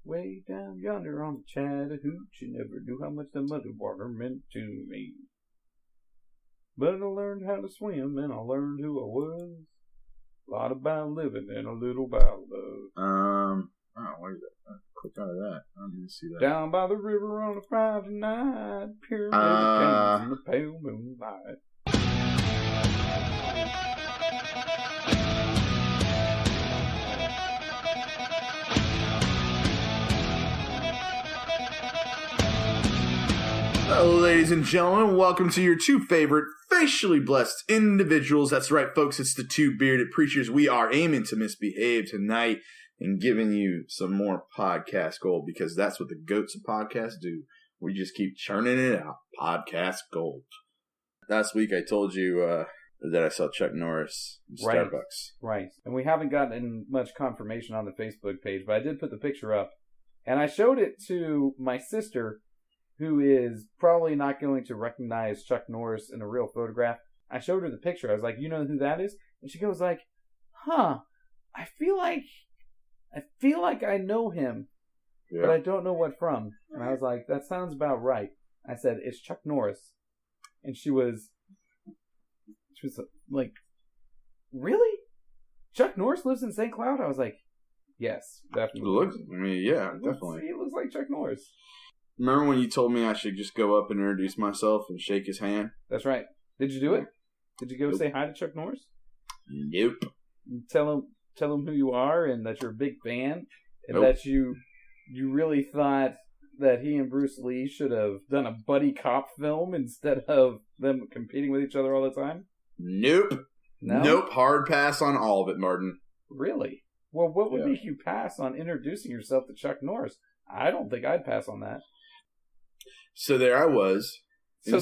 Way down yonder on the Chattahoochee, never knew how much the muddy water meant to me. But I learned how to swim, and I learned who I was. A lot about living and a little about love. What is that? Click out of that. I don't even see that. Down by the river on a Friday night, pure canes in the pale moonlight. Hello, ladies and gentlemen. Welcome to your two favorite facially blessed individuals. That's right, folks. It's the two bearded preachers. We are aiming to misbehave tonight and giving you some more podcast gold because that's what the goats of podcasts do. We just keep churning it out. Podcast gold. Last week I told you that I saw Chuck Norris in Starbucks. Right. And we haven't gotten much confirmation on the Facebook page, but I did put the picture up. And I showed it to my sister, who is probably not going to recognize Chuck Norris in a real photograph. I showed her the picture. I was like, you know who that is? And she goes like, I feel like I know him, but I don't know what from. And I was like, that sounds about right. I said, it's Chuck Norris. And she was like, really? Chuck Norris lives in St. Cloud? I was like, yes, definitely. Definitely. He looks like Chuck Norris. Remember when you told me I should just go up and introduce myself and shake his hand? That's right. Did you do it? Did you go say hi to Chuck Norris? Nope. Tell him who you are and that you're a big fan and that you really thought that he and Bruce Lee should have done a buddy cop film instead of them competing with each other all the time? Nope. No? Nope. Hard pass on all of it, Martin. Really? Well, what would make you pass on introducing yourself to Chuck Norris? I don't think I'd pass on that. So there I was. There I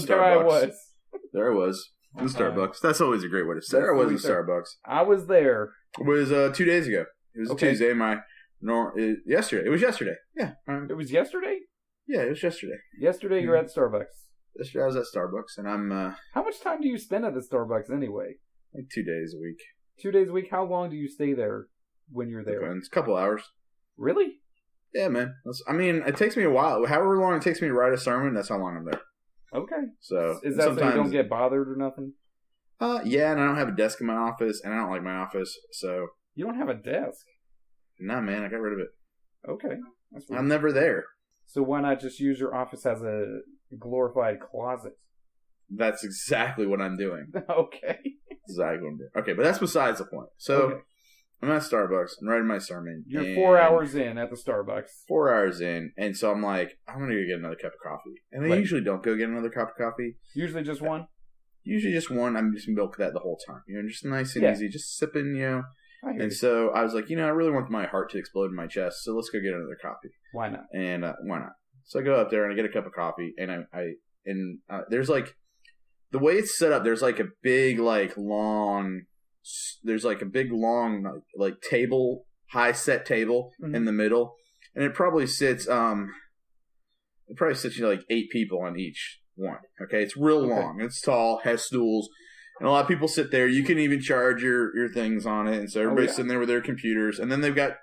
was in Starbucks. That's always a great way to say. There I was in Starbucks. I was there. It was 2 days ago. It was Tuesday. Yesterday. It was yesterday. Yeah. It was yesterday? Yeah, it was yesterday. Yesterday you were at Starbucks. Yesterday I was at Starbucks, and I'm... How much time do you spend at the Starbucks anyway? Like 2 days a week. 2 days a week? How long do you stay there when you're there? Depends. A couple hours. Really? Yeah, man. It takes me a while. However long it takes me to write a sermon, that's how long I'm there. Okay. So is that so you don't get bothered or nothing? Yeah, and I don't have a desk in my office, and I don't like my office, so... You don't have a desk? Nah, man, I got rid of it. Okay. That's weird. I'm never there. So why not just use your office as a glorified closet? That's exactly what I'm doing. Okay. Exactly what I'm doing. Okay, but that's besides the point. So, I'm at Starbucks and writing my sermon. You're 4 hours in at the Starbucks. 4 hours in, and so I'm like, I'm going to go get another cup of coffee. And I usually don't go get another cup of coffee. Usually just one? Usually just one. I'm just going to milk that the whole time. Just nice and easy. Just sipping, And so I was like, I really want my heart to explode in my chest, so let's go get another coffee. Why not? And why not? So I go up there and I get a cup of coffee, and there's like, the way it's set up, there's like a big, long table, high set table in the middle, and it probably sits like 8 people on each one. Okay, it's real long, it's tall, has stools, and a lot of people sit there. You can even charge your things on it, and so everybody's sitting there with their computers, and then they've got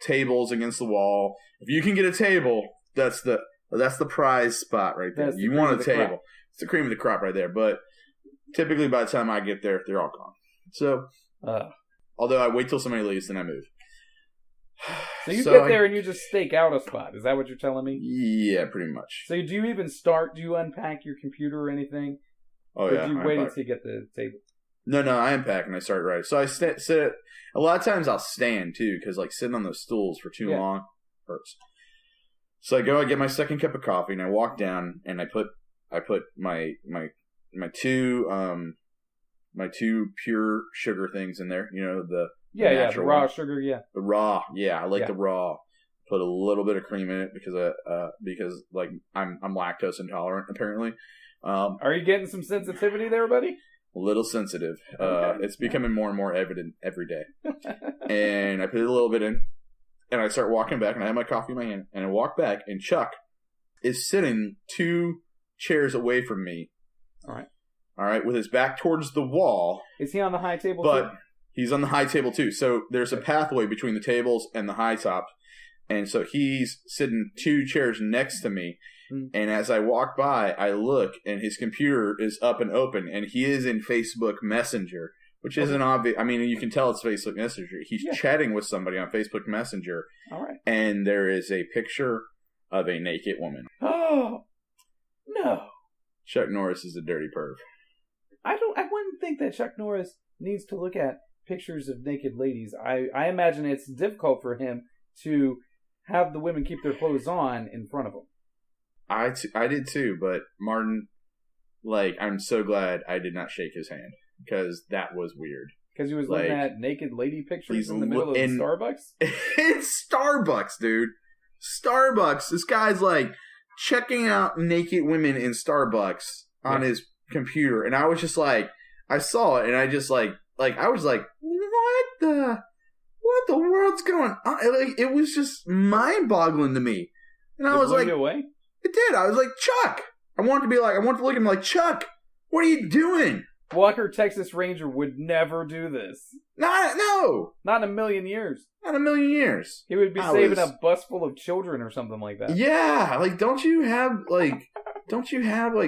tables against the wall. If you can get a table, that's the prize spot right there. You want a table. It's the cream of the crop right there, but typically by the time I get there, they're all gone. So, although I wait till somebody leaves, then I move. So you get there and you just stake out a spot. Is that what you're telling me? Yeah, pretty much. So do you even start? Do you unpack your computer or anything? Oh, yeah. Or do you wait until you get the table? No, I unpack and I start writing. So I sit. A lot of times I'll stand, too, because sitting on those stools for too long hurts. So I get my second cup of coffee, and I walk down, and I put my two pure sugar things in there. The natural raw one. Sugar, the raw. I like the raw. Put a little bit of cream in it because I'm lactose intolerant apparently. Are you getting some sensitivity there, buddy? A little sensitive. Okay. It's becoming more and more evident every day. And I put a little bit in, and I start walking back, and I have my coffee in my hand, and I walk back, and Chuck is sitting 2 chairs away from me. All right, with his back towards the wall. Is he on the high table too? He's on the high table too. So there's a pathway between the tables and the high top. And so he's sitting 2 chairs next to me. And as I walk by, I look, and his computer is up and open, and he is in Facebook Messenger, which isn't obvious. I mean, you can tell it's Facebook Messenger. He's chatting with somebody on Facebook Messenger. All right. And there is a picture of a naked woman. Oh, no. Chuck Norris is a dirty perv. I wouldn't think that Chuck Norris needs to look at pictures of naked ladies. I imagine it's difficult for him to have the women keep their clothes on in front of him. I did too, but Martin, like, I'm so glad I did not shake his hand, because that was weird. Because he was looking at naked lady pictures in the middle of Starbucks? It's Starbucks, dude. Starbucks. This guy's, like, checking out naked women in Starbucks on his computer, and I was just like, I saw it, and I just, I was like, what the world's going on? Like, it was just mind-boggling to me. And I was like, it did. I was like, Chuck. I wanted to look at him like, Chuck, what are you doing? Walker, Texas Ranger would never do this. Not in a million years. Not a million years. He would be saving a bus full of children or something like that. Yeah, like, don't you have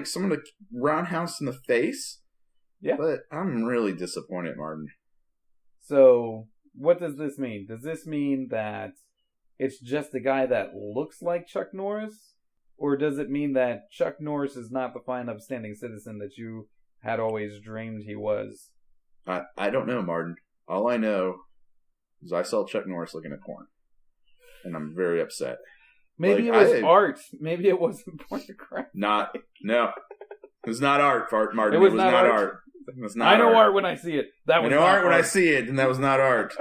someone to roundhouse in the face? Yeah. But I'm really disappointed, Martin. So, what does this mean? Does this mean that it's just a guy that looks like Chuck Norris? Or does it mean that Chuck Norris is not the fine, upstanding citizen that you had always dreamed he was? I don't know, Martin. All I know is I saw Chuck Norris looking at porn. And I'm very upset. Maybe it was art. Maybe it wasn't pornography. No. It was not art, Martin. It was not art. It was not I know art. Art when I see it. I know art when I see it, and that was not art.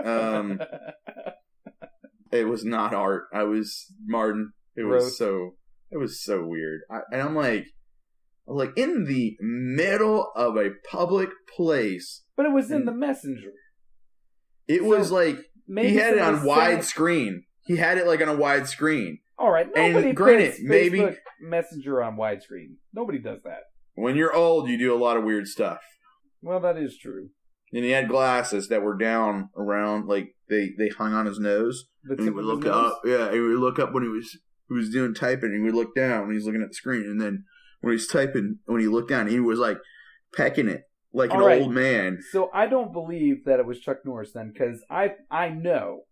It was not art. Martin. It was so weird. I'm like in the middle of a public place. But it was in the Messenger. It was like, he had it on widescreen. He had it like on a widescreen. All right. Nobody puts Facebook Messenger on widescreen. Nobody does that. When you're old, you do a lot of weird stuff. Well, that is true. And he had glasses that were down around, like, they hung on his nose. And he would look up. Yeah, he would look up when he was doing typing, and he would look down when he's looking at the screen. And then when he's typing, when he looked down, he was, like, pecking it like an old man. So I don't believe that it was Chuck Norris then, because I know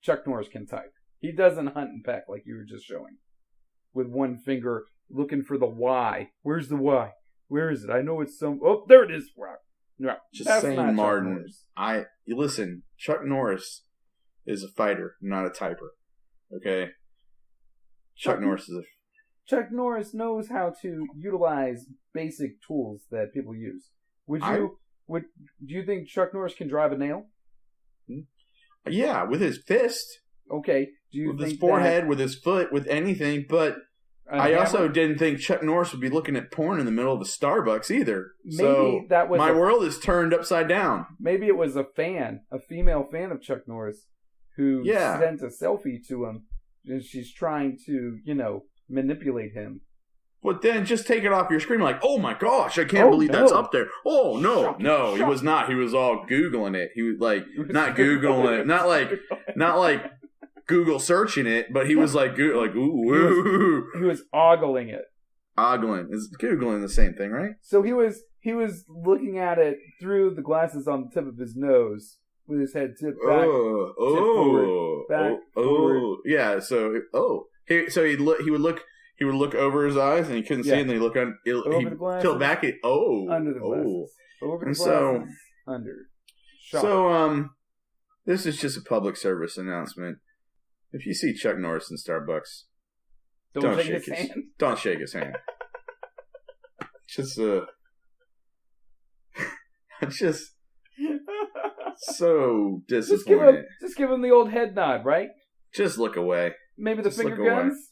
Chuck Norris can type. He doesn't hunt and peck like you were just showing. With one finger looking for the Y. Where's the Y? Where is it? I know it's some... Oh, there it is. No, just saying, Martin. Listen, Chuck Norris is a fighter, not a typer. Okay? Chuck Norris Chuck Norris knows how to utilize basic tools that people use. Do you think Chuck Norris can drive a nail? Yeah, with his fist. Okay. With his forehead, with his foot, with anything, but I also didn't think Chuck Norris would be looking at porn in the middle of a Starbucks either. Maybe that was my world is turned upside down. Maybe it was a female fan of Chuck Norris, who sent a selfie to him, and she's trying to, manipulate him. Well, then just take it off your screen, like, oh my gosh, I can't believe that's up there. Oh, no, he was not. He was all Googling it. He was like, not Googling it, not like Google searching it, but he was like, ooh. He was ogling it. Ogling. Is Googling the same thing, right? So he was looking at it through the glasses on the tip of his nose, with his head tipped back, forward. Yeah, so, he would look over his eyes and he couldn't see, and then he looked on, over the glasses, tilt back, under the glasses, over the glasses, under. Shock. So, this is just a public service announcement. If you see Chuck Norris in Starbucks, don't shake his hand. Don't shake his hand. Just so disappointed. Just give him the old head nod, right? Just look away. Maybe the finger guns.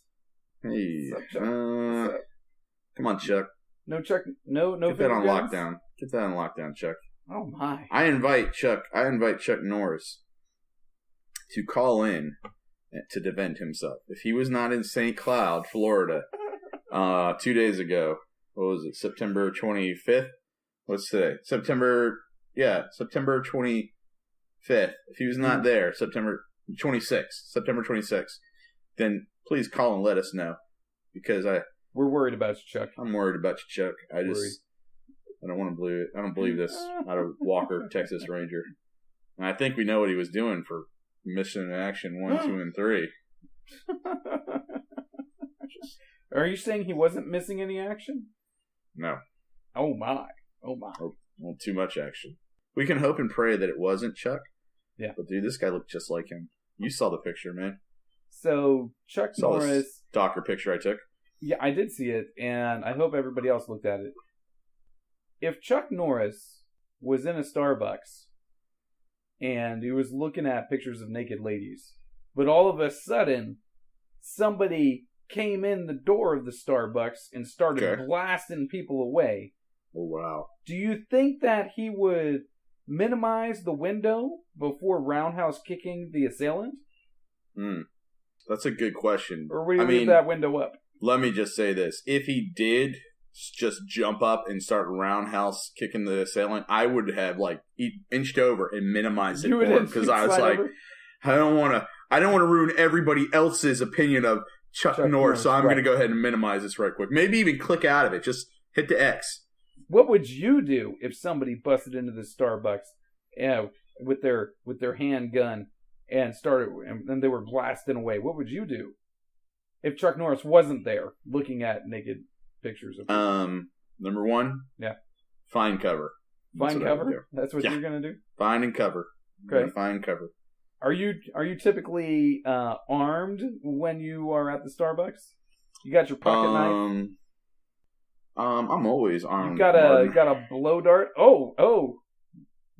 Hey, come on, Chuck. No, Chuck. No. Get that on lockdown. Get that on lockdown, Chuck. Oh my! I invite Chuck Norris to call in to defend himself. If he was not in St. Cloud, Florida, 2 days ago, what was it? September 25th. What's today? September 25th. If he was not there, September September 26th, then please call and let us know. Because we're worried about you, Chuck. I'm worried about you, Chuck. I don't want to believe it. I don't believe this out of Walker, Texas Ranger. And I think we know what he was doing for Mission in Action 1, 2, and 3. Are you saying he wasn't missing any action? No. Oh my. Well, too much action. We can hope and pray that it wasn't Chuck. Yeah. But dude, this guy looked just like him. You saw the picture, man. So Chuck Norris. Docker picture I took. Yeah, I did see it, and I hope everybody else looked at it. If Chuck Norris was in a Starbucks and he was looking at pictures of naked ladies, but all of a sudden somebody came in the door of the Starbucks and started blasting people away. Oh, wow. Do you think that he would minimize the window before roundhouse kicking the assailant? That's a good question. Or would he leave that window up? Let me just say this. If he did just jump up and start roundhouse kicking the assailant, I would have inched over and minimized it for him, because I was like, I don't want to ruin everybody else's opinion of Chuck Norris, so I'm going to go ahead and minimize this right quick. Maybe even click out of it. Just hit the X. What would you do if somebody busted into the Starbucks with their handgun and they were blasting away? What would you do if Chuck Norris wasn't there looking at naked pictures of people? Number one, find cover. Find cover? That's what you're going to do? Find and cover. Okay. Find cover. Are you typically armed when you are at the Starbucks? You got your pocket knife? I'm always armed. You got a blow dart? Oh.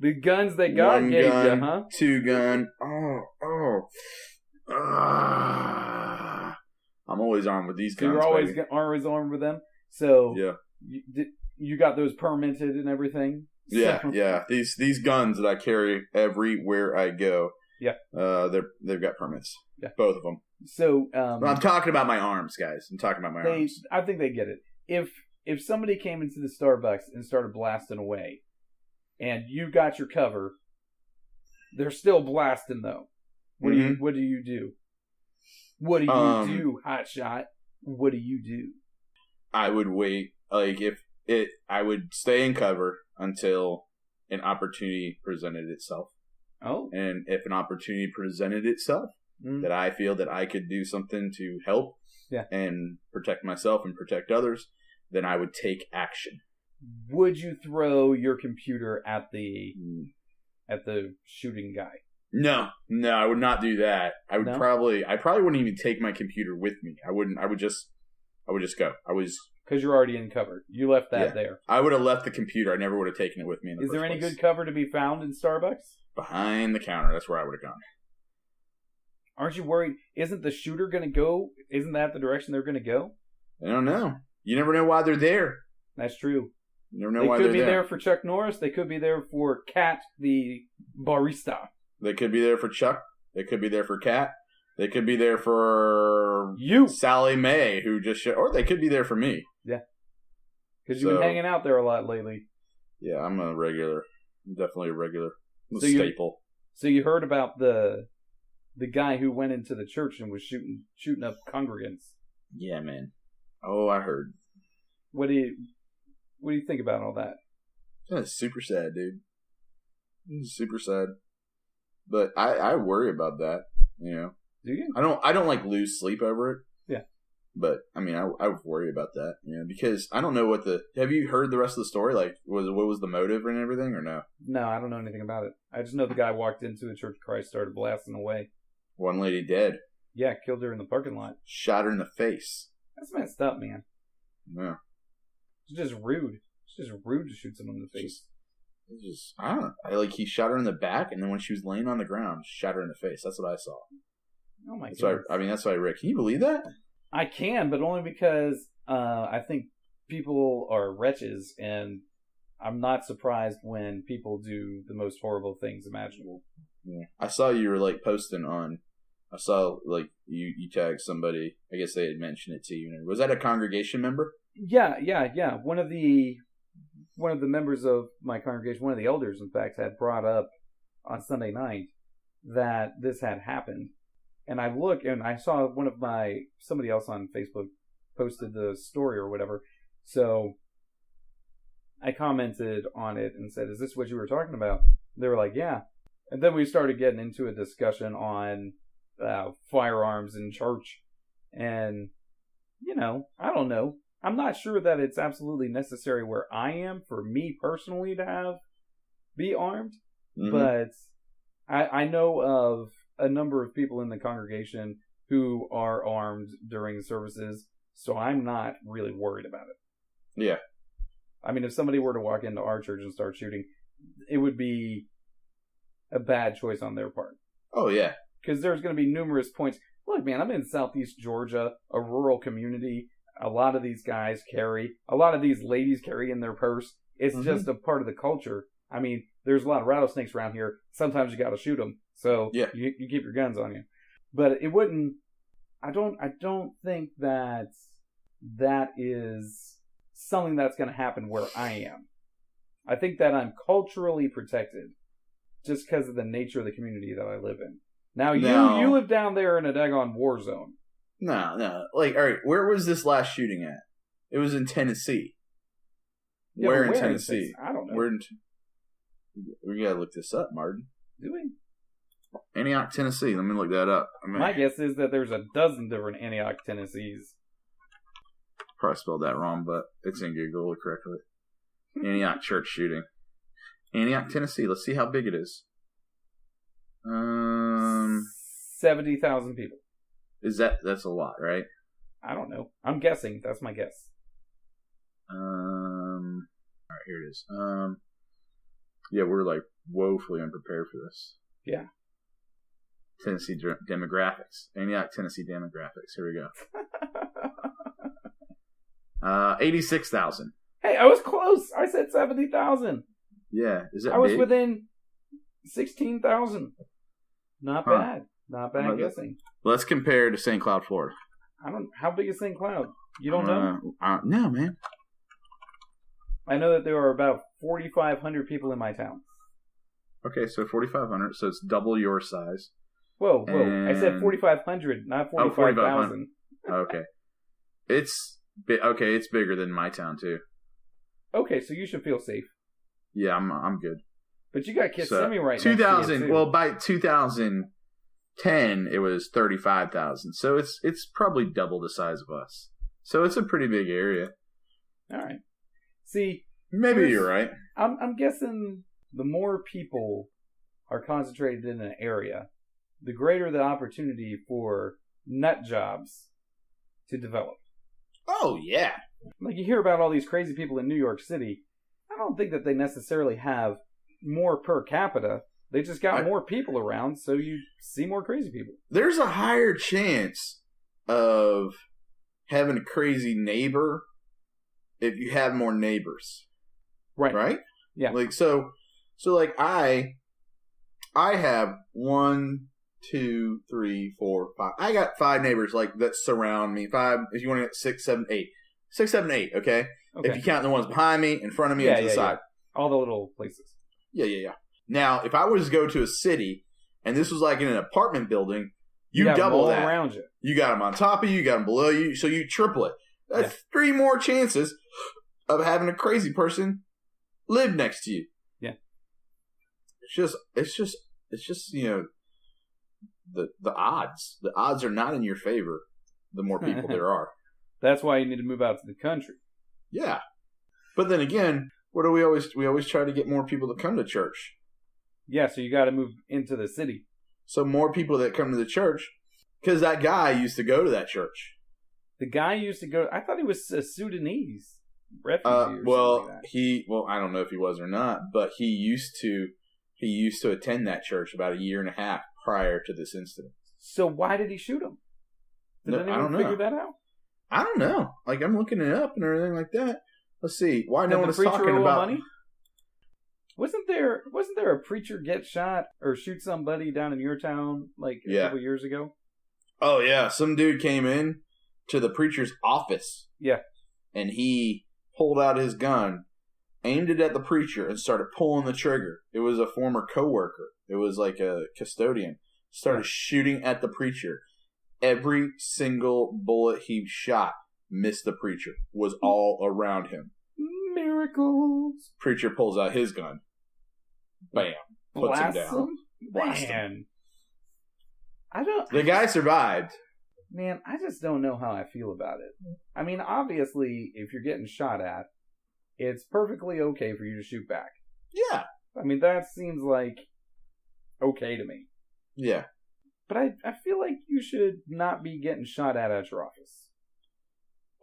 The guns they got gave you, huh? 2 gun. I'm always armed with these guns. You're always armed with them? So you got those permitted and everything? Yeah. These guns that I carry everywhere I go. Yeah. They've got permits. Yeah. Both of them. So I'm talking about my arms, guys. I'm talking about my arms. I think they get it. If somebody came into the Starbucks and started blasting away, and you got your cover, they're still blasting though. What do you do? What do you do, hotshot? What do you do? I would wait. I would stay in cover until an opportunity presented itself. Oh. And if an opportunity presented itself that I feel that I could do something to help and protect myself and protect others, then I would take action. Would you throw your computer at the shooting guy? No, I would not do that. I probably wouldn't even take my computer with me. I would just go. Because you're already in cover. You left that there. I would have left the computer. I never would have taken it with me in the first place. Is there any good place. cover to be found in Starbucks? Behind the counter. That's where I would have gone. Aren't you worried? Isn't the shooter going to go? Isn't that the direction they're going to go? I don't know. You never know why they're there. That's true. You never know why they're there. They could be there for Chuck Norris. They could be there for Kat, the barista. They could be there for Chuck. They could be there for Kat. They could be there for you, Sally Mae, who just or they could be there for me. Yeah, because you've been hanging out there a lot lately. Yeah, I'm a regular. I'm definitely a regular. I'm a staple. So you heard about the guy who went into the church and was shooting up congregants? Yeah, man. Oh, I heard. What do you think about all that? That's super sad, dude. It's super sad. But I worry about that, you know. Do you? I don't lose sleep over it. Yeah. But I mean, I worry about that, you know, because I don't know what have you heard the rest of the story? Like, what was the motive and everything, or no? No, I don't know anything about it. I just know the guy walked into the Church of Christ, started blasting away. One lady dead. Yeah, killed her in the parking lot. Shot her in the face. That's messed up, man. Yeah. It's just rude. It's just rude to shoot someone in the face. I don't know. He shot her in the back, and then when she was laying on the ground, shot her in the face. That's what I saw. Oh my god! That's why, Rick. Can you believe that? I can, but only because I think people are wretches, and I'm not surprised when people do the most horrible things imaginable. Yeah. I saw you were posting on. I saw you tagged somebody. I guess they had mentioned it to you. Was that a congregation member? Yeah. One of the members of my congregation, one of the elders, in fact, had brought up on Sunday night that this had happened. And I look and I saw somebody else on Facebook posted the story or whatever. So I commented on it and said, "Is this what you were talking about?" They were like, "Yeah." And then we started getting into a discussion on firearms in church. And, I don't know. I'm not sure that it's absolutely necessary where I am for me personally to be armed. Mm-hmm. But I know of a number of people in the congregation who are armed during services. So I'm not really worried about it. Yeah. I mean, if somebody were to walk into our church and start shooting, it would be a bad choice on their part. Oh, yeah. Because there's going to be numerous points. Look, man, I'm in Southeast Georgia, a rural community. A lot of these guys a lot of these ladies carry in their purse. It's just a part of the culture. I mean, there's a lot of rattlesnakes around here. Sometimes you got to shoot them. So you keep your guns on you. But it wouldn't, I don't think that is something that's going to happen where I am. I think that I'm culturally protected just because of the nature of the community that I live in. Now, you live down there in a daggone war zone. No. Like, all right, where was this last shooting at? It was in Tennessee. Yeah, where in Tennessee? I don't know. We gotta look this up, Martin. Do we? Antioch, Tennessee. Let me look that up. My guess is that there's a dozen different Antioch, Tennessees. Probably spelled that wrong, but it's in Google correctly. Antioch church shooting. Antioch, Tennessee. Let's see how big it is. 70,000 people. That's a lot, right? I don't know. I'm guessing. That's my guess. All right, here it is. Yeah, we're like woefully unprepared for this. Yeah. Tennessee demographics. Antioch, Tennessee demographics. Here we go. 86,000. Hey, I was close. I said 70,000. Yeah, is that I was big? within 16,000. Not bad. Not bad guessing. Let's compare to St. Cloud, Florida. How big is St. Cloud? You don't know? No, man. I know that there are about 4,500 people in my town. Okay, so 4,500. So it's double your size. Whoa. I said 4,500, not 45,000. Okay. It's bigger than my town, too. Okay, so you should feel safe. Yeah, I'm good. But you got Kissimmee right now. 2000. Well, by 2010, it was 35,000. So it's probably double the size of us. So it's a pretty big area. All right. See, maybe you're right. I'm guessing the more people are concentrated in an area, the greater the opportunity for nut jobs to develop. Oh, yeah. Like you hear about all these crazy people in New York City. I don't think that they necessarily have more per capita. They just got more people around, so you see more crazy people. There's a higher chance of having a crazy neighbor if you have more neighbors. Right? Yeah. Like so like I have 1, 2, 3, 4, 5. I got 5 neighbors like that surround me. 5 if you want to get 6, 7, 8. 6, 7, 8, okay? If you count the ones behind me, in front of me, and to the side. All the little places. Yeah. Now, if I was to go to a city, and this was like in an apartment building, you got double them all that. Around you. You got them on top of you, you got them below you, so you triple it. That's 3 more chances of having a crazy person live next to you. Yeah. It's just the odds. The odds are not in your favor the more people there are. That's why you need to move out to the country. Yeah. But then again, what do we always try to get more people to come to church. Yeah, so you got to move into the city. So more people that come to the church, because that guy used to go to that church. The guy used to go. I thought he was a Sudanese refugee. Or something like that. I don't know if he was or not, but he used to attend that church about a year and a half prior to this incident. So why did he shoot him? Did anyone figure that out? I don't know. Like, I'm looking it up and everything like that. Let's see. Why no one is talking about money? Wasn't there a preacher get shot or shoot somebody down in your town like a couple years ago? Oh yeah, some dude came in to the preacher's office. Yeah. And he pulled out his gun aimed it at the preacher, and started pulling the trigger. It was a former coworker. It was like a custodian. Started shooting at the preacher. Every single bullet he shot missed the preacher. Was all around him. Miracles. Preacher pulls out his gun. Bam. Puts him down. Blast him. The guy survived. Man, I just don't know how I feel about it. I mean, obviously, if you're getting shot at, it's perfectly okay for you to shoot back. Yeah. I mean, that seems like okay to me. Yeah. But I feel like you should not be getting shot at your office.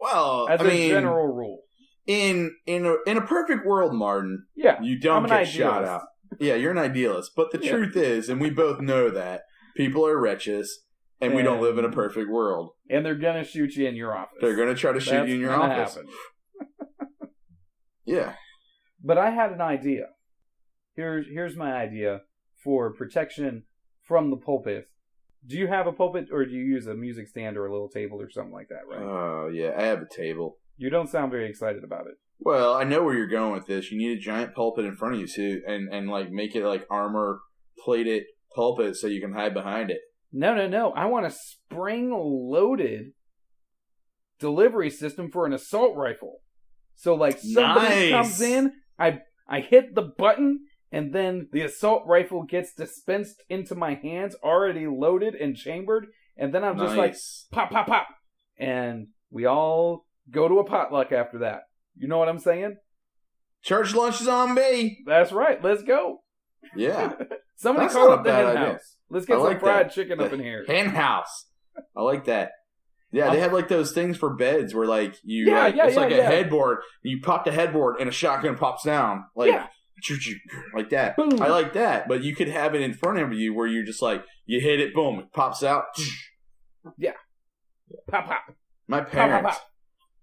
Well, as a general rule. In a perfect world, Martin, you don't get shot at. Yeah, you're an idealist. But the truth is, and we both know that, people are wretches, and we don't live in a perfect world. And they're going to shoot you in your office. They're going to try to shoot you in your office. Yeah. But I had an idea. Here's my idea for protection from the pulpit. Do you have a pulpit, or do you use a music stand or a little table or something like that, right? Oh, yeah, I have a table. You don't sound very excited about it. Well, I know where you're going with this. You need a giant pulpit in front of you, too, and like, make it like armor-plated pulpit so you can hide behind it. No. I want a spring-loaded delivery system for an assault rifle. So, like, somebody comes in, I hit the button, and then the assault rifle gets dispensed into my hands, already loaded and chambered, and then I'm just like, pop, pop, pop. And we all go to a potluck after that. You know what I'm saying? Church lunch is on me. That's right. Let's go. Yeah. Somebody call up the hen house. Let's get some fried chicken up in here. Hen house. I like that. Yeah, they have like those things for beds where like it's like a headboard. You pop the headboard and a shotgun pops down. Like like that. Boom. I like that. But you could have it in front of you where you're just like, you hit it, boom, it pops out. Yeah. Pop, pop. My parents. Pop, pop, pop.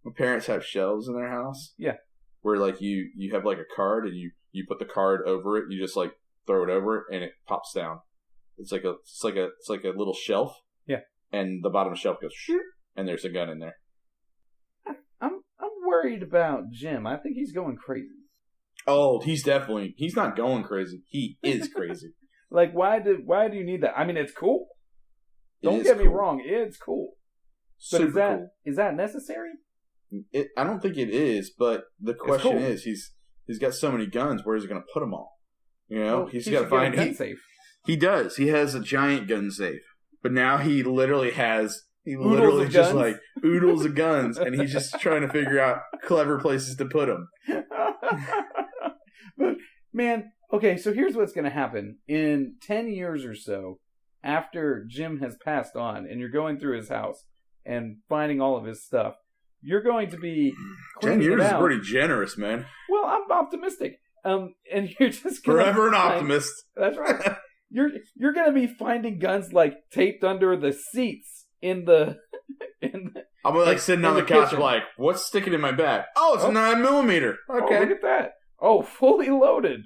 My parents have shelves in their house. Yeah. Where like you have like a card and you put the card over it, you just like throw it over it and it pops down. It's like a little shelf. Yeah. And the bottom shelf goes shoot, and there's a gun in there. I'm worried about Jim. I think he's going crazy. Oh, he's not going crazy. He is crazy. Like why do you need that? I mean, it's cool. Don't get me wrong, it's cool. But is that necessary? I don't think it is, but the question is, he's got so many guns. Where is he going to put them all? You know, he's got to find a gun safe. He does. He has a giant gun safe, but now he literally just like oodles of guns, and he's just trying to figure out clever places to put them. But man, okay, so here's what's going to happen in 10 years or so, after Jim has passed on, and you're going through his house and finding all of his stuff. You're going to be 10 years is pretty generous, man. Well, I'm optimistic. And you're just gonna forever an optimist. That's right. You're going to be finding guns like taped under the seats in the. I'm like sitting on the couch, like, what's sticking in my back? Oh, it's a 9mm. Okay, oh, look at that. Oh, fully loaded.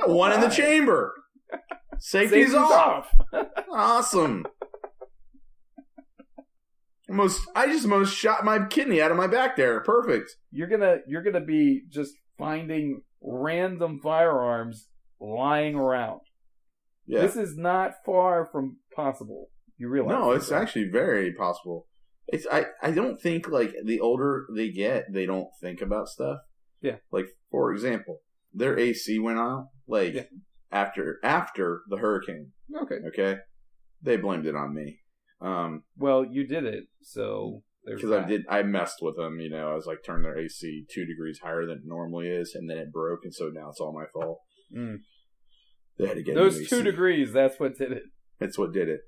One in the chamber. Safety's off. Awesome. I just shot my kidney out of my back there. Perfect. You're gonna be just finding random firearms lying around. Yeah. This is not far from possible. You realize? No, it's actually very possible. I don't think like the older they get, they don't think about stuff. Yeah. Like for example, their AC went out after the hurricane. Okay. They blamed it on me. Well, you did it, so because I messed with them. You know, I was like turned their AC 2 degrees higher than it normally is, and then it broke, and so now it's all my fault. They had to get those 2 degrees. That's what did it. That's what did it.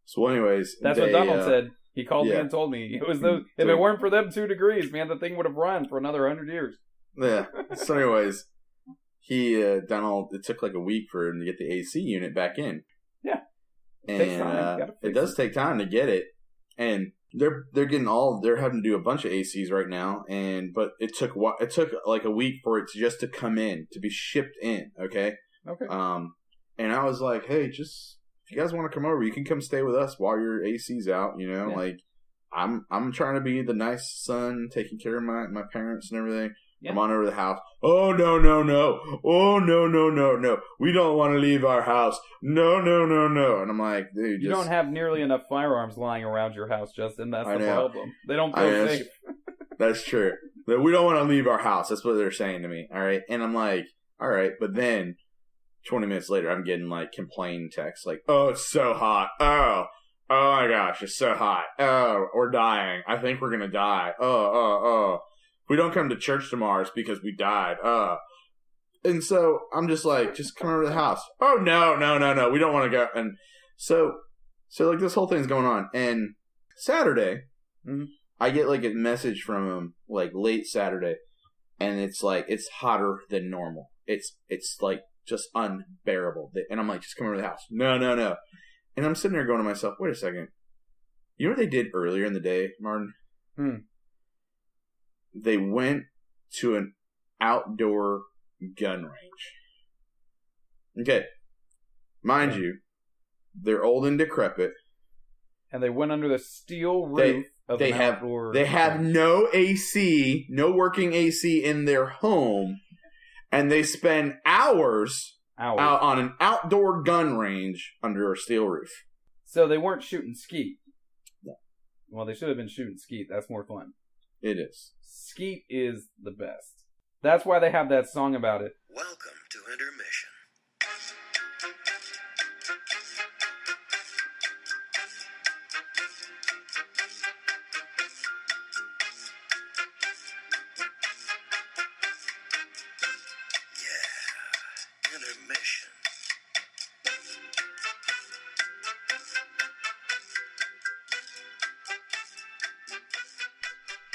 So, anyways, that's what Donald said. He called me and told me it was those. If it weren't for them 2 degrees, man, the thing would have run for another 100 years. Yeah. So, anyways, Donald. It took like a week for him to get the AC unit back in. Yeah. And it does take time to get it, and they're having to do a bunch of ACs right now, but it took like a week for it to come in, to be shipped in. Okay. And I was like, hey, just if you guys want to come over, you can come stay with us while your AC's out. You know, like I'm trying to be the nice son, taking care of my parents and everything. Yeah. I'm on over to the house. Oh, no. Oh, no. We don't want to leave our house. No. And I'm like, dude, you don't have nearly enough firearms lying around your house, Justin. That's the problem. They don't I feel know, safe. That's true. But we don't want to leave our house. That's what they're saying to me. All right. And I'm like, all right. But then 20 minutes later, I'm getting like complaint texts like, oh, it's so hot. Oh my gosh, it's so hot. Oh, we're dying. I think we're going to die. Oh. If we don't come to church tomorrow, it's because we died. And so I'm just like, just come over to the house. Oh, no. We don't want to go. And so like this whole thing's going on. And Saturday, I get like a message from him like late Saturday. And it's like, it's hotter than normal. It's like just unbearable. And I'm like, just come over to the house. No. And I'm sitting there going to myself, wait a second. You know what they did earlier in the day, Martin? They went to an outdoor gun range. Okay. Mind you, they're old and decrepit. And they went under the steel roof of an outdoor... They have no AC, no working AC in their home. And they spend hours out on an outdoor gun range under a steel roof. So they weren't shooting skeet. No. Well, they should have been shooting skeet. That's more fun. It is. Skeet is the best. That's why they have that song about it. Welcome to intermission. Yeah, intermission.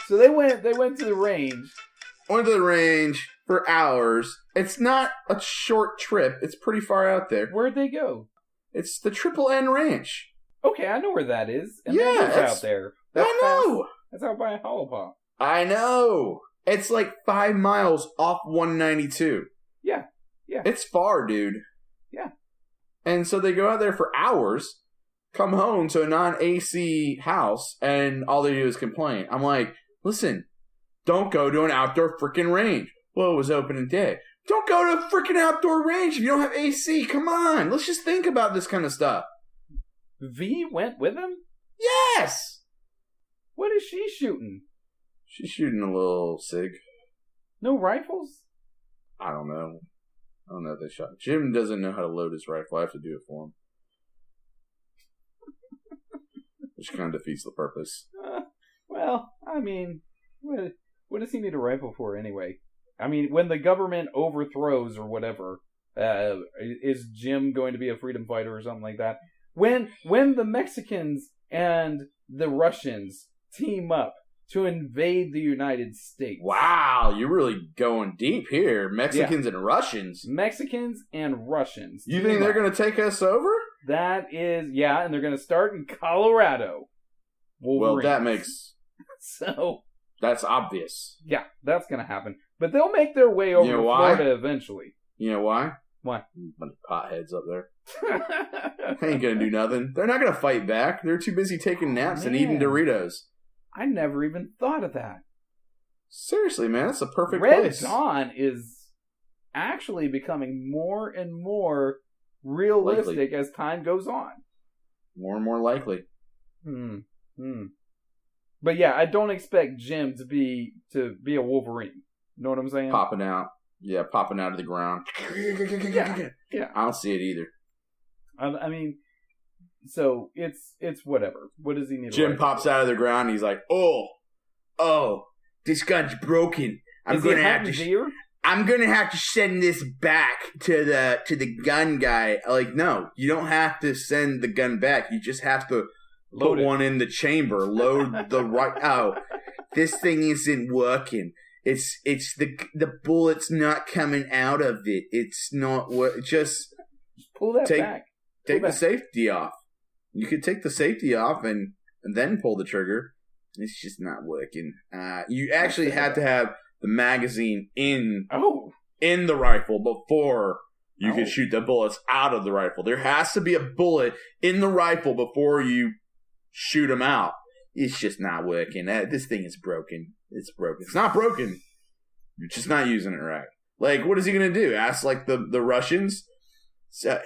So they went to the range. Went to the range for hours. It's not a short trip. It's pretty far out there. Where'd they go? It's the Triple N Ranch. Okay, I know where that is. And yeah, that's out there. I know. That's out by Holopop. I know. It's like 5 miles off 192. Yeah. It's far, dude. Yeah. And so they go out there for hours, come home to a non-AC house, and all they do is complain. I'm like, listen, don't go to an outdoor freaking range. Well, it was open and day. Don't go to a freaking outdoor range if you don't have AC. Come on. Let's just think about this kind of stuff. V went with him? Yes! What is she shooting? She's shooting a little SIG. No rifles? I don't know if they shot. Jim doesn't know how to load his rifle. I have to do it for him. Which kind of defeats the purpose. Well, I mean, what does he need a rifle for anyway? I mean, when the government overthrows or whatever, is Jim going to be a freedom fighter or something like that? When the Mexicans and the Russians team up to invade the United States. Wow, you're really going deep here. Mexicans and Russians. Mexicans and Russians. You think they're going to take us over? That is, yeah, and they're going to start in Colorado. Wolverines. Well, that makes... So... That's obvious. Yeah, that's going to happen. But they'll make their way over to Florida eventually. You know why? Why? Bunch of potheads up there. They ain't going to do nothing. They're not going to fight back. They're too busy taking naps and eating Doritos. I never even thought of that. Seriously, man, that's a perfect Red place. Dawn is actually becoming more and more realistic as time goes on. More and more likely. But yeah, I don't expect Jim to be a Wolverine. You know what I'm saying? Popping out. Yeah, popping out of the ground. Yeah. I don't see it either. I mean, so it's whatever. What does he need? Jim pops out of the ground. And he's like, "Oh, this gun's broken. I'm gonna have to send this back to the gun guy." Like, no, you don't have to send the gun back. You just have to put one in the chamber. Load the right. Oh, this thing isn't working. It's the bullet's not coming out of it. It's not what. Just pull that back. Take the safety off. You could take the safety off and then pull the trigger. It's just not working. You actually had to have the magazine in the rifle before you could shoot the bullets out of the rifle. There has to be a bullet in the rifle before you shoot them out. It's just not working. This thing is broken. It's broken. It's not broken. You're just not using it right. Like, what is he gonna do? Ask like the Russians?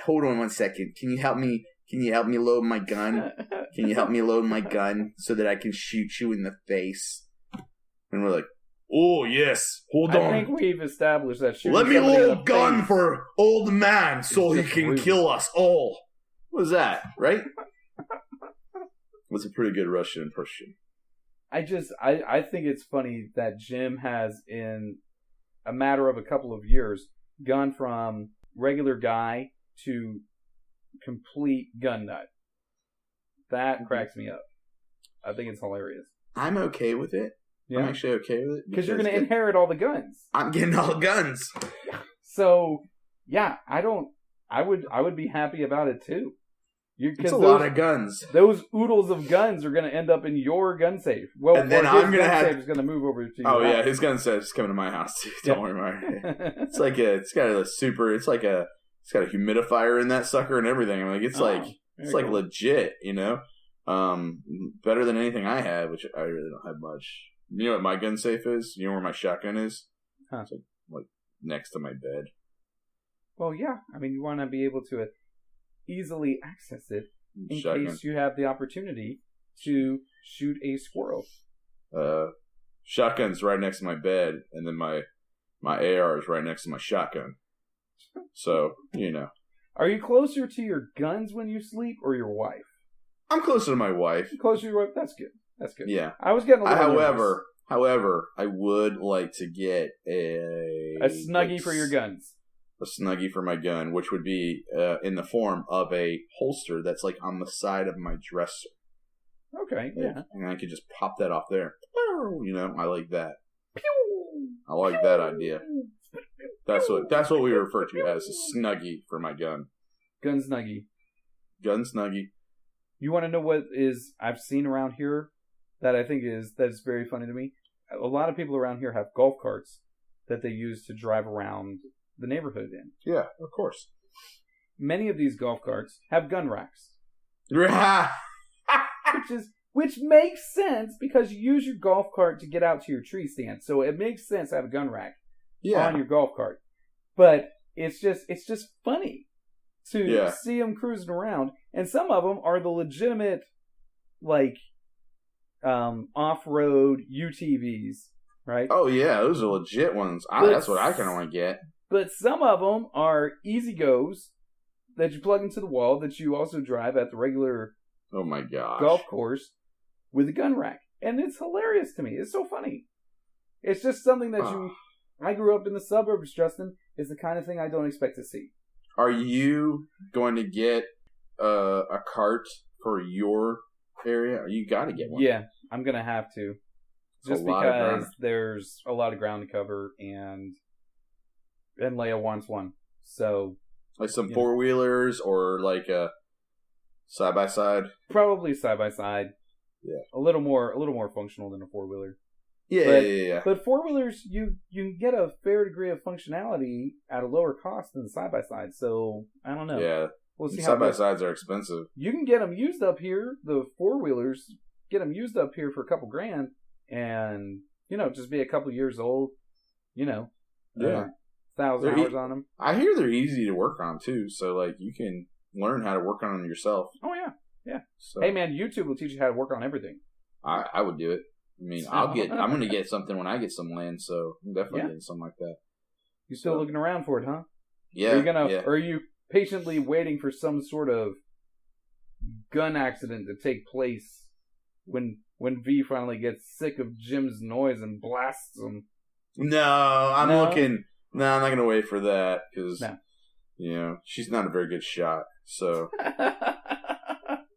Hold on 1 second. Can you help me? Can you help me load my gun? Can you help me load my gun so that I can shoot you in the face? And we're like, oh yes, hold on. I think we've established that. Let me load gun for old man so he can kill us all. What was that? Right? Was a pretty good Russian impression. I think it's funny that Jim has, in a matter of a couple of years, gone from regular guy to complete gun nut. That cracks me up. I think it's hilarious. I'm okay with it. Yeah. I'm actually okay with it. Because you're going to inherit all the guns. I'm getting all the guns. So, yeah, I would be happy about it too. It's a lot of guns. Those oodles of guns are going to end up in your gun safe. Well, and then I'm going to have... is going to move over to your house. Yeah, his gun safe is coming to my house too. Don't worry about it. It's like it's got a humidifier in that sucker and everything. I'm like, it's cool. Legit, you know? Better than anything I have, which I really don't have much. You know what my gun safe is? You know where my shotgun is? Huh. It's like next to my bed. Well, yeah. I mean, you want to be able to easily access it in case you have the opportunity to shoot a squirrel. Shotgun's right next to my bed, and then my AR is right next to my shotgun. So, you know. Are you closer to your guns when you sleep or your wife? I'm closer to my wife. Closer to your wife? That's good. That's good. Yeah. I was getting a little nervous. However, I would like to get a Snuggie for your guns. A Snuggie for my gun, which would be in the form of a holster that's like on the side of my dresser. Okay, yeah. And I could just pop that off there. You know, I like that. Pew! I like that idea. That's what we refer to as a Snuggie for my gun. Gun Snuggie. Gun Snuggie. You want to know what I've seen around here that I think that's very funny to me? A lot of people around here have golf carts that they use to drive around the neighborhood in. Yeah, of course. Many of these golf carts have gun racks. which makes sense because you use your golf cart to get out to your tree stand. So it makes sense to have a gun rack on your golf cart. But it's just funny to see them cruising around. And some of them are the legitimate, like, off-road UTVs, right? Oh, yeah, those are legit ones. That's what I kind of want to get. But some of them are easy goes that you plug into the wall that you also drive at the regular golf course with a gun rack. And it's hilarious to me. It's so funny. It's just something that I grew up in the suburbs, Justin. It's the kind of thing I don't expect to see. Are you going to get a cart for your area? You got to get one. Yeah, I'm going to have to. Just because there's a lot of ground to cover and Leia wants one. So, like some four-wheelers or like a side-by-side? Probably side-by-side. Yeah. A little more functional than a four-wheeler. Yeah. But four-wheelers, you get a fair degree of functionality at a lower cost than side-by-side. So, I don't know. Yeah. We'll see. Side-by-sides are expensive. You can get them used up here, the four-wheelers, get them used up here for a couple grand and, just be a couple years old, Yeah. 1,000 hours on them. I hear they're easy to work on, too. So, like, you can learn how to work on them yourself. Oh, yeah. Yeah. So, hey, man, YouTube will teach you how to work on everything. I would do it. I mean, I'm going to get something when I get some land, so I'm definitely getting something like that. You still looking around for it, huh? Yeah. Or are you patiently waiting for some sort of gun accident to take place when V finally gets sick of Jim's noise and blasts him? No, I'm looking. No, I'm not going to wait for that because, she's not a very good shot. So,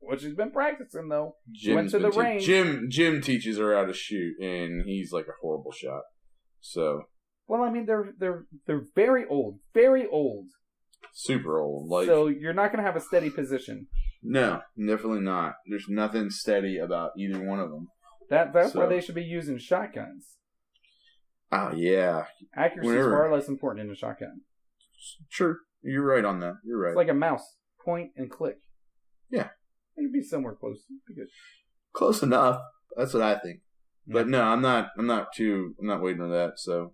well, she's been practicing though. Went to the range. Jim teaches her how to shoot, and he's like a horrible shot. So, well, I mean, they're very old, very old, super old. Like, so you're not going to have a steady position. No, definitely not. There's nothing steady about either one of them. That's why they should be using shotguns. Oh, yeah. Accuracy is far less important in a shotgun. True. You're right on that. You're right. It's like a mouse. Point and click. Yeah. It'd be somewhere close. It'd be good. Close enough. That's what I think. But no, I'm not waiting on that. So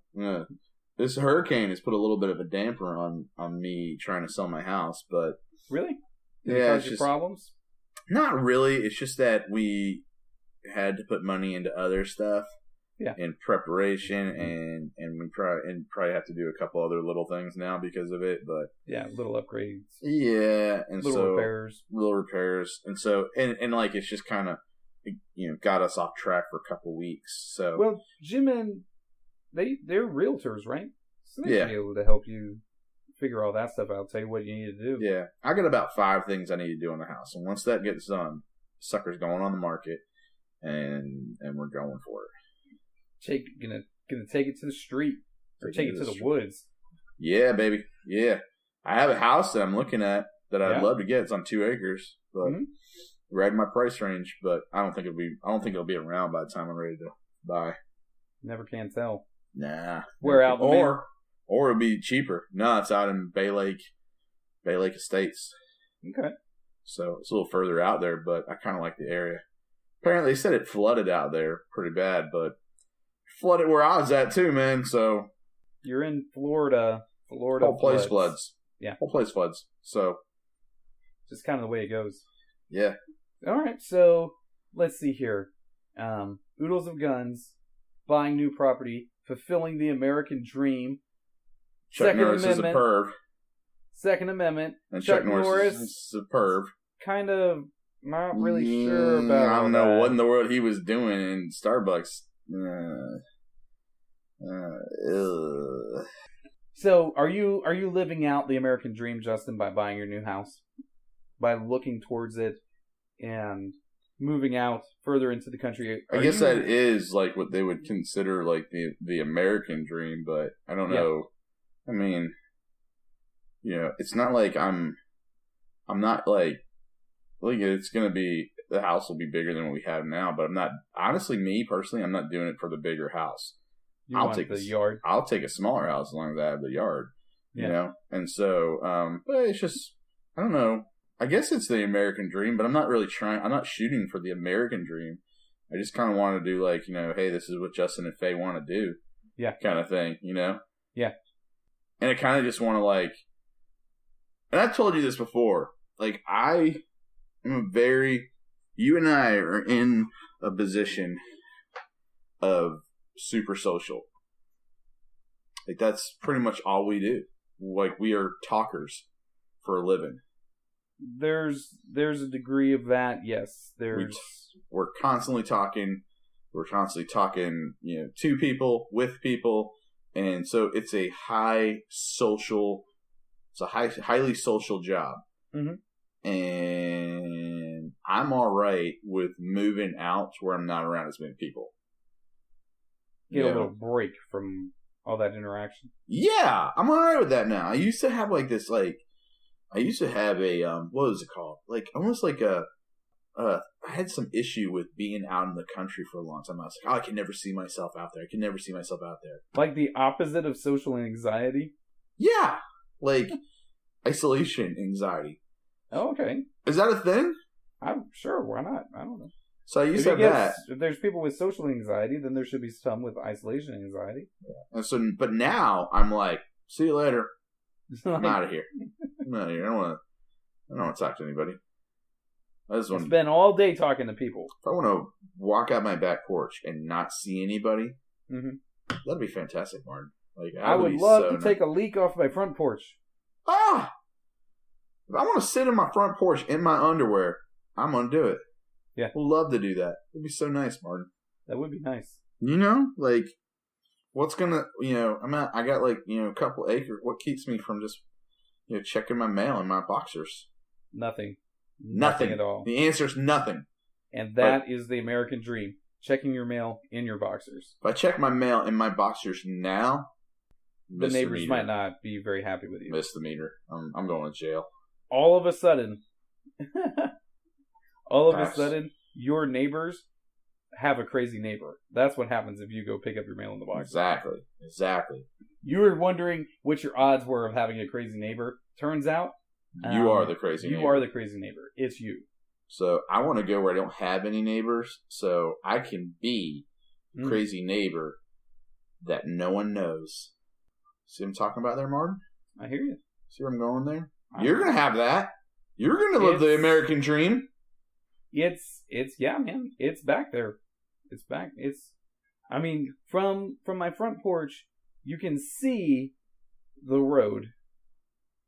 this hurricane has put a little bit of a damper on me trying to sell my house. But really, did it cause you problems? Not really. It's just that we had to put money into other stuff. Yeah. In preparation, and we probably have to do a couple other little things now because of it, but yeah, little upgrades. Yeah, and little repairs, and so and like it's just kind of got us off track for a couple weeks. So well, Jim and they're realtors, right? So they yeah, should be able to help you figure all that stuff out. Tell you what you need to do. Yeah, I got about 5 things I need to do in the house, and once that gets done, sucker's going on the market, and we're going for it. Gonna take it to the street or take it to the woods. Yeah, baby. Yeah, I have a house that I'm looking at that I'd love to get. It's on 2 acres, but right in my price range. But I don't think it'll be around by the time I'm ready to buy. Never can tell. Nah. Where out? Or it'll be cheaper. No, it's out in Bay Lake Estates. Okay. So it's a little further out there, but I kind of like the area. Apparently, they said it flooded out there pretty bad, but flooded where I was at too, man. So you're in Florida. Whole place floods. Yeah, whole place floods. So just kind of the way it goes. Yeah. All right. So let's see here. Oodles of guns, buying new property, fulfilling the American dream. Chuck Norris is a perv. Second Amendment. And Chuck Norris is a perv. Kind of not really sure about. I don't know what in the world he was doing in Starbucks. So, are you living out the American dream, Justin, by buying your new house, by looking towards it, and moving out further into the country? I guess that is like what they would consider like the American dream, but I don't know. I mean, it's not like I'm not like it's gonna be. The house will be bigger than what we have now, but I'm not. Honestly, me personally, I'm not doing it for the bigger house. I'll take the yard. I'll take a smaller house as long as I have the yard. And so, but it's just I don't know. I guess it's the American dream, but I'm not really trying. I'm not shooting for the American dream. I just kind of want to do like hey, this is what Justin and Faye want to do. Yeah, kind of thing. Yeah, and I kind of just want to and I've told you this before. I am you and I are in a position of super social. That's pretty much all we do. We are talkers for a living. There's a degree of that, yes. We're constantly talking. We're constantly talking, to people, with people, and so it's a highly social job. Mm-hmm. And I'm all right with moving out to where I'm not around as many people. Get a little break from all that interaction. Yeah, I'm all right with that now. I used to have this, I used to have a, what was it called? Almost like I had some issue with being out in the country for a long time. I was like, I can never see myself out there. I can never see myself out there. Like the opposite of social anxiety? Yeah. Isolation anxiety. Oh, okay. Is that a thing? I'm sure. Why not? I don't know. So you said that. If there's people with social anxiety, then there should be some with isolation anxiety. Yeah. And so, but now I'm like, see you later. I'm out of here. I'm out of here. I don't want to talk to anybody. I just want to spend all day talking to people. If I want to walk out my back porch and not see anybody, that'd be fantastic, Martin. I would love to take a leak off my front porch. If I want to sit in my front porch in my underwear, I'm going to do it. Yeah. I'd love to do that. It'd be so nice, Martin. That would be nice. What's going to, I got a couple acres. What keeps me from just, checking my mail in my boxers? Nothing. Nothing at all. The answer's nothing. And that is the American dream. Checking your mail in your boxers. If I check my mail in my boxers now, the neighbors might not be very happy with you. Miss the meter. I'm going to jail. All of a sudden, your neighbors have a crazy neighbor. That's what happens if you go pick up your mail in the box. Exactly. You were wondering what your odds were of having a crazy neighbor. Turns out, you are the crazy neighbor. You are the crazy neighbor. It's you. So I want to go where I don't have any neighbors, so I can be crazy neighbor that no one knows. See what I'm talking about there, Martin? I hear you. See where I'm going there? You're going to have that. You're going to live the American dream. It's yeah, man. It's back there. It's back. I mean, from my front porch, you can see the road.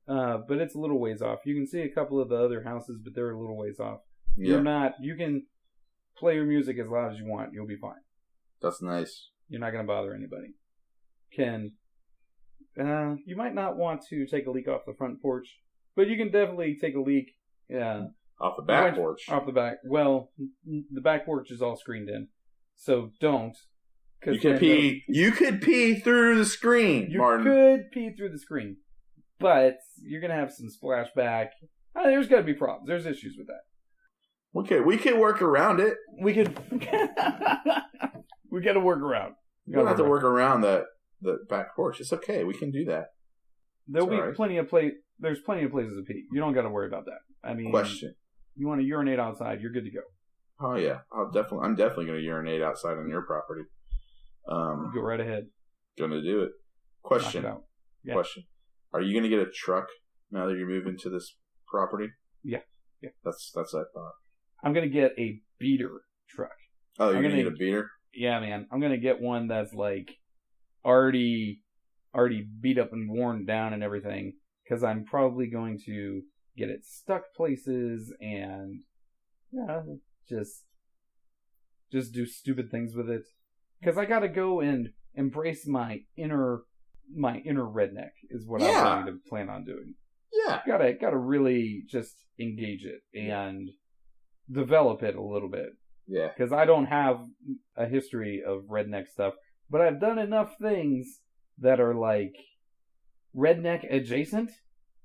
But it's a little ways off. You can see a couple of the other houses, but they're a little ways off. Yeah. You can play your music as loud as you want. You'll be fine. That's nice. You're not going to bother anybody. You might not want to take a leak off the front porch, but you can definitely take a leak. Off the back porch. Off the back. Well, the back porch is all screened in, so don't. You could pee. You could pee through the screen, Martin. You could pee through the screen, but you're gonna have some splashback. There's got to be problems. There's issues with that. Okay, we can work around it. We could. We got to work around. You don't have to work around the back porch. It's okay. We can do that. There'll be plenty of There's plenty of places to pee. You don't got to worry about that. I mean, question. You want to urinate outside? You're good to go. Oh yeah, I'm definitely going to urinate outside on your property. Go right ahead. Gonna do it. Question. Knock it out. Yeah. Question. Are you going to get a truck now that you're moving to this property? Yeah. That's what I thought. I'm going to get a beater truck. Oh, you're going to get a beater? Yeah, man. I'm going to get one that's like already beat up and worn down and everything, because I'm probably going to get it stuck places and just do stupid things with it. Because I got to go and embrace my inner redneck is what I'm going to plan on doing. Yeah. Gotta really just engage it and develop it a little bit. Yeah. Because I don't have a history of redneck stuff, but I've done enough things that are like redneck adjacent.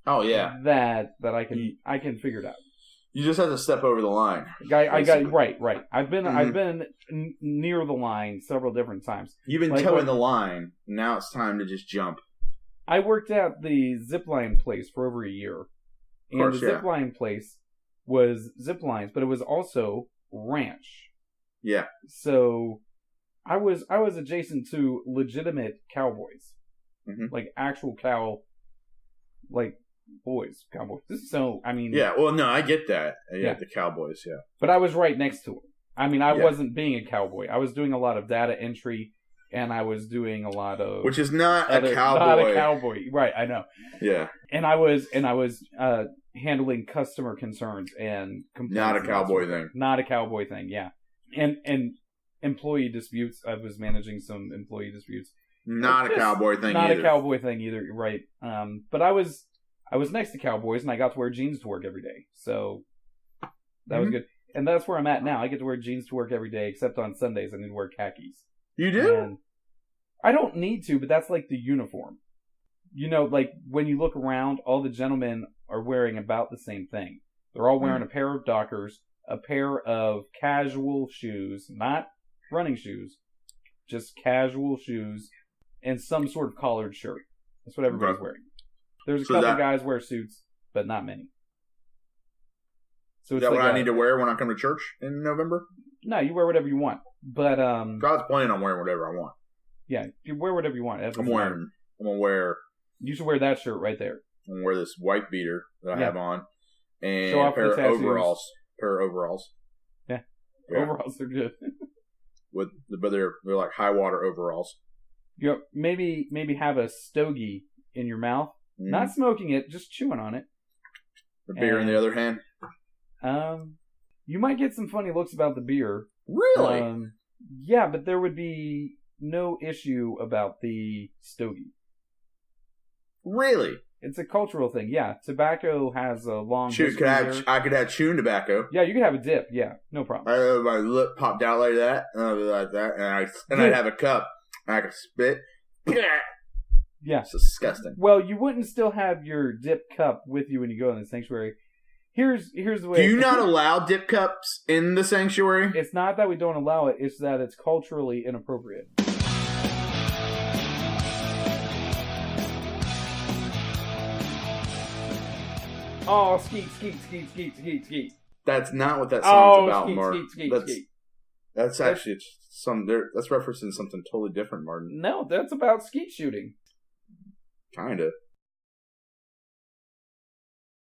Oh yeah. That I can figure it out. You just have to step over the line. I got right. I've been near the line several different times. You've been towing the line. Now it's time to just jump. I worked at the zipline place for over a year, and the zipline place was zip lines, but it was also ranch. Yeah. So I was adjacent to legitimate cowboys, like actual cowboys. So I mean, yeah. Well, no, I get that. Yeah, the cowboys. Yeah. But I was right next to them. I mean, I wasn't being a cowboy. I was doing a lot of data entry, and I was doing a lot of which is not a cowboy. Not a cowboy, right? I know. Yeah. And I was handling customer concerns and complaints. Not a cowboy thing. Not a cowboy thing. Yeah. And employee disputes. I was managing some employee disputes. Not a cowboy thing. Not a cowboy thing either. Right. But I was next to cowboys, and I got to wear jeans to work every day. So that was good. And that's where I'm at now. I get to wear jeans to work every day, except on Sundays I need to wear khakis. You do? And I don't need to, but that's like the uniform. You know, like when you look around, all the gentlemen are wearing about the same thing. They're all wearing a pair of Dockers, a pair of casual shoes, not running shoes, just casual shoes, and some sort of collared shirt. That's what everybody's wearing. There's a couple guys wear suits, but not many. So is that what I need to wear when I come to church in November? No, you wear whatever you want. But God's planning on wearing whatever I want. Yeah, you wear whatever you want. I'm gonna wear. You should wear that shirt right there. I'm gonna wear this white beater that I have on, and a pair of overalls. Yeah. Overalls are good. But they're like high water overalls. You know, maybe have a stogie in your mouth, not smoking it, just chewing on it. The beer in the other hand. You might get some funny looks about the beer. Really? Yeah, but there would be no issue about the stogie. Really? It's a cultural thing. Yeah, tobacco has a long history. I could have chewing tobacco. Yeah, you could have a dip. Yeah, no problem. My lip popped out like that, and I'd have a cup. I could spit. Yeah, it's disgusting. Well, you wouldn't still have your dip cup with you when you go in the sanctuary. Here's the way. Do you not allow dip cups in the sanctuary? It's not that we don't allow it. It's that it's culturally inappropriate. Oh, Skeet. That's not what that song's about, Mark. Skeet. That's actually that's referencing something totally different, Martin. No, that's about skeet shooting. Kinda.